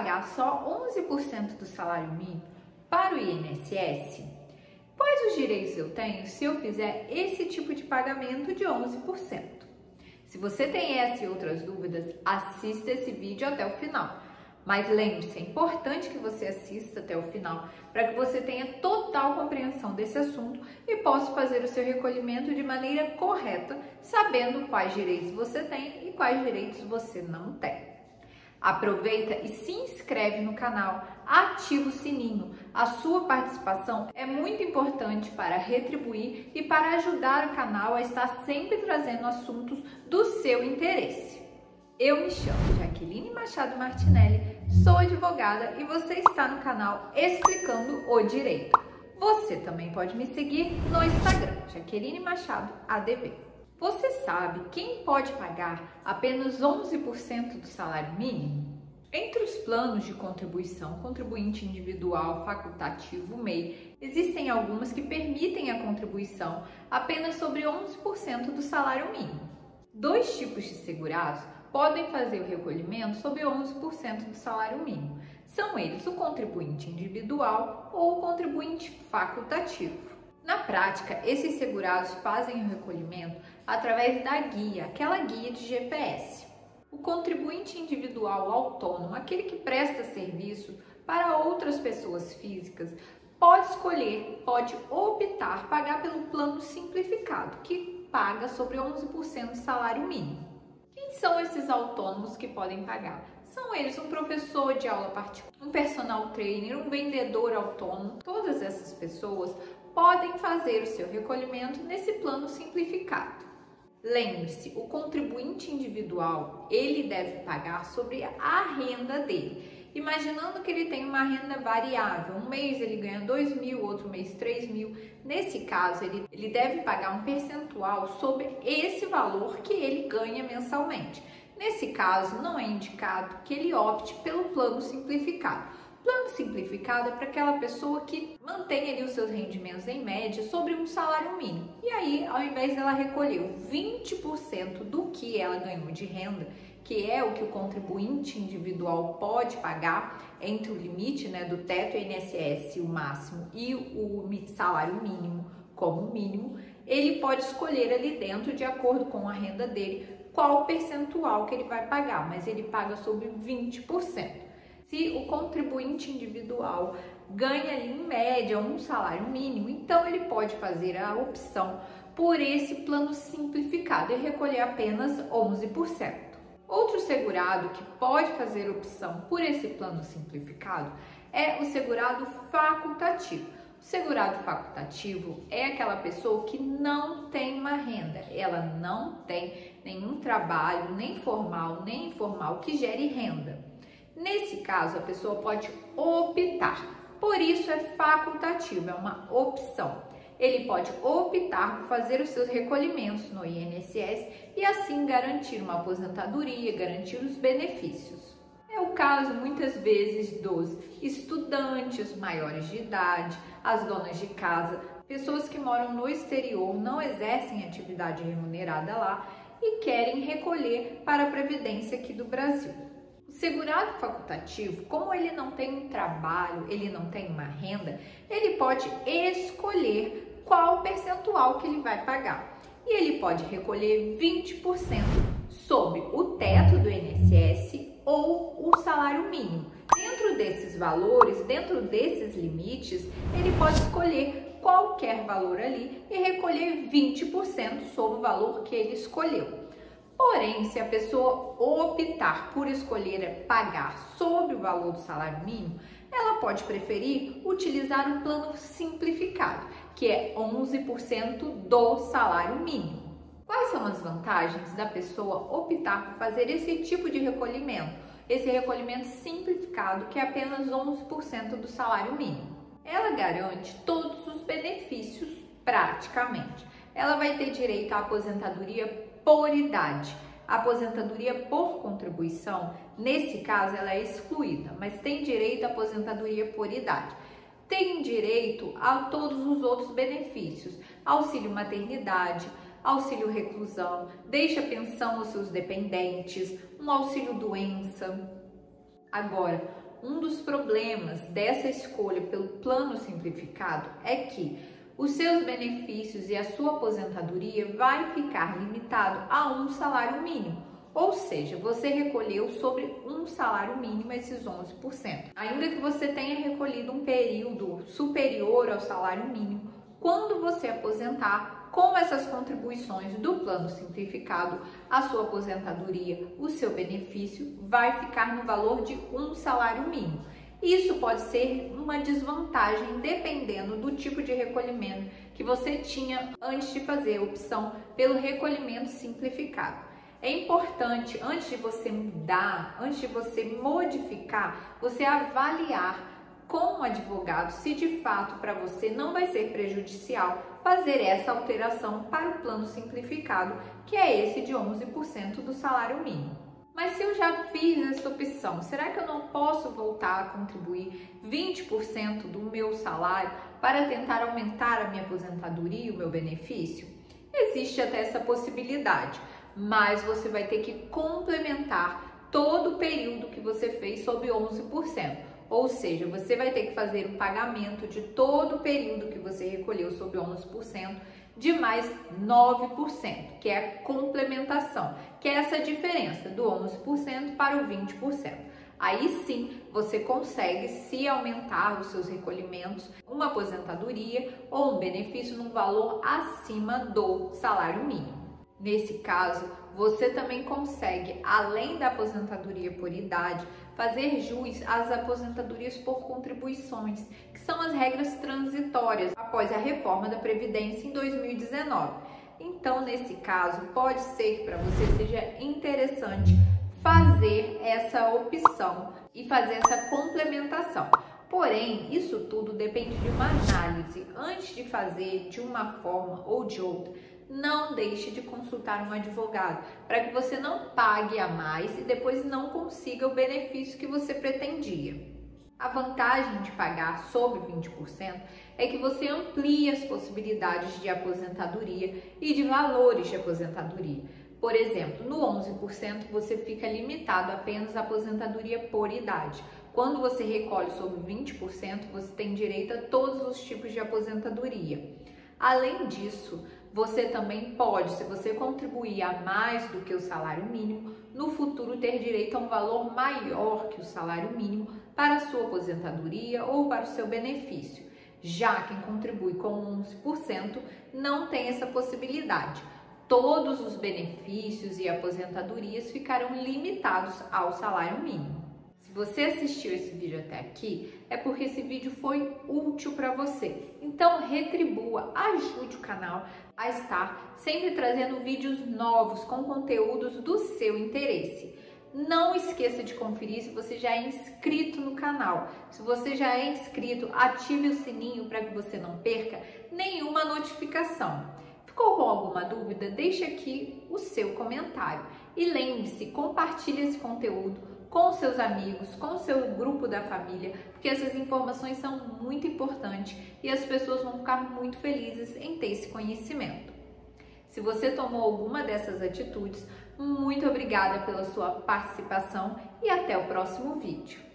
pagar só 11% do salário mínimo para o INSS? Quais os direitos eu tenho se eu fizer esse tipo de pagamento de 11%? Se você tem essa e outras dúvidas, assista esse vídeo até o final. Mas lembre-se, é importante que você assista até o final para que você tenha total compreensão desse assunto e possa fazer o seu recolhimento de maneira correta, sabendo quais direitos você tem e quais direitos você não tem. Aproveita e se inscreve no canal, ativa o sininho. A sua participação é muito importante para retribuir e para ajudar o canal a estar sempre trazendo assuntos do seu interesse. Eu me chamo Jaqueline Machado Martinelli, sou advogada e você está no canal Explicando o Direito. Você também pode me seguir no Instagram, Jaqueline Machado ADV. Você sabe quem pode pagar apenas 11% do salário mínimo? Entre os planos de contribuição, contribuinte individual, facultativo, MEI, existem algumas que permitem a contribuição apenas sobre 11% do salário mínimo. Dois tipos de segurados podem fazer o recolhimento sobre 11% do salário mínimo. São eles o contribuinte individual ou o contribuinte facultativo. Na prática, esses segurados fazem o recolhimento através da guia, aquela guia de GPS. O contribuinte individual autônomo, aquele que presta serviço para outras pessoas físicas, pode escolher, pode optar pagar pelo plano simplificado, que paga sobre 11% do salário mínimo. Quem são esses autônomos que podem pagar? São eles um professor de aula particular, um personal trainer, um vendedor autônomo. Todas essas pessoas podem fazer o seu recolhimento nesse plano simplificado. Lembre-se, o contribuinte individual, ele deve pagar sobre a renda dele. Imaginando que ele tem uma renda variável, um mês ele ganha 2.000, outro mês 3.000. Nesse caso, ele deve pagar um percentual sobre esse valor que ele ganha mensalmente. Nesse caso, não é indicado que ele opte pelo plano simplificado. Plano simplificado é para aquela pessoa que mantém ali os seus rendimentos em média sobre um salário mínimo. E aí, ao invés dela recolher 20% do que ela ganhou de renda, que é o que o contribuinte individual pode pagar entre o limite, do teto INSS, o máximo, e o salário mínimo como mínimo, ele pode escolher ali dentro, de acordo com a renda dele, qual percentual que ele vai pagar, mas ele paga sobre 20%. Se o contribuinte individual ganha ali, em média um salário mínimo, então ele pode fazer a opção por esse plano simplificado e recolher apenas 11%. Outro segurado que pode fazer opção por esse plano simplificado é o segurado facultativo. O segurado facultativo é aquela pessoa que não tem uma renda, ela não tem nenhum trabalho, nem formal, nem informal, que gere renda. Nesse caso, a pessoa pode optar, por isso é facultativo, é uma opção. Ele pode optar por fazer os seus recolhimentos no INSS e assim garantir uma aposentadoria, garantir os benefícios. É o caso muitas vezes dos estudantes maiores de idade, as donas de casa, pessoas que moram no exterior, não exercem atividade remunerada lá e querem recolher para a Previdência aqui do Brasil. O segurado facultativo, como ele não tem um trabalho, ele não tem uma renda, ele pode escolher qual percentual que ele vai pagar. E ele pode recolher 20% sobre o teto do INSS ou o salário mínimo. Dentro desses valores, dentro desses limites, ele pode escolher qualquer valor ali e recolher 20% sobre o valor que ele escolheu. Porém, se a pessoa optar por escolher pagar sobre o valor do salário mínimo, ela pode preferir utilizar o plano simplificado, que é 11% do salário mínimo. Quais são as vantagens da pessoa optar por fazer esse tipo de recolhimento? Esse recolhimento simplificado, que é apenas 11% do salário mínimo. Ela garante todos os benefícios praticamente. Ela vai ter direito à aposentadoria por idade. A aposentadoria por contribuição, nesse caso, ela é excluída, mas tem direito à aposentadoria por idade. Tem direito a todos os outros benefícios, auxílio maternidade, auxílio reclusão, deixa pensão aos seus dependentes, um auxílio doença. Agora, um dos problemas dessa escolha pelo plano simplificado é que os seus benefícios e a sua aposentadoria vai ficar limitado a um salário mínimo. Ou seja, você recolheu sobre um salário mínimo esses 11%. Ainda que você tenha recolhido um período superior ao salário mínimo, quando você aposentar, com essas contribuições do plano simplificado, a sua aposentadoria, o seu benefício vai ficar no valor de um salário mínimo. Isso pode ser uma desvantagem dependendo do tipo de recolhimento que você tinha antes de fazer a opção pelo recolhimento simplificado. É importante, antes de você mudar, antes de você modificar, você avaliar com o advogado se de fato para você não vai ser prejudicial fazer essa alteração para o plano simplificado, que é esse de 11% do salário mínimo. Mas se eu já fiz essa opção, será que eu não posso voltar a contribuir 20% do meu salário para tentar aumentar a minha aposentadoria e o meu benefício? Existe até essa possibilidade, mas você vai ter que complementar todo o período que você fez sob 11%. Ou seja, você vai ter que fazer um pagamento de todo o período que você recolheu sob 11%, de mais 9%, que é a complementação, que é essa diferença do 11% para o 20%. Aí sim, você consegue, se aumentar os seus recolhimentos, uma aposentadoria ou um benefício num valor acima do salário mínimo. Nesse caso, você também consegue, além da aposentadoria por idade, fazer jus às aposentadorias por contribuições, que são as regras transitórias após a reforma da Previdência em 2019. Então, nesse caso, pode ser que para você seja interessante fazer essa opção e fazer essa complementação. Porém, isso tudo depende de uma análise. Antes de fazer de uma forma ou de outra, não deixe de consultar um advogado, para que você não pague a mais e depois não consiga o benefício que você pretendia. A vantagem de pagar sobre 20% é que você amplia as possibilidades de aposentadoria e de valores de aposentadoria. Por exemplo, no 11% você fica limitado apenas à aposentadoria por idade. Quando você recolhe sobre 20%, você tem direito a todos os tipos de aposentadoria. Além disso, você também pode, se você contribuir a mais do que o salário mínimo, no futuro ter direito a um valor maior que o salário mínimo para a sua aposentadoria ou para o seu benefício. Já quem contribui com 11% não tem essa possibilidade. Todos os benefícios e aposentadorias ficarão limitados ao salário mínimo. Se você assistiu esse vídeo até aqui, é porque esse vídeo foi útil para você. Então retribua, ajude o canal a estar sempre trazendo vídeos novos com conteúdos do seu interesse. Não esqueça de conferir se você já é inscrito no canal. Se você já é inscrito, ative o sininho para que você não perca nenhuma notificação. Ficou com alguma dúvida? Deixe aqui o seu comentário. E lembre-se, compartilhe esse conteúdo com seus amigos, com o seu grupo da família, porque essas informações são muito importantes e as pessoas vão ficar muito felizes em ter esse conhecimento. Se você tomou alguma dessas atitudes, muito obrigada pela sua participação e até o próximo vídeo.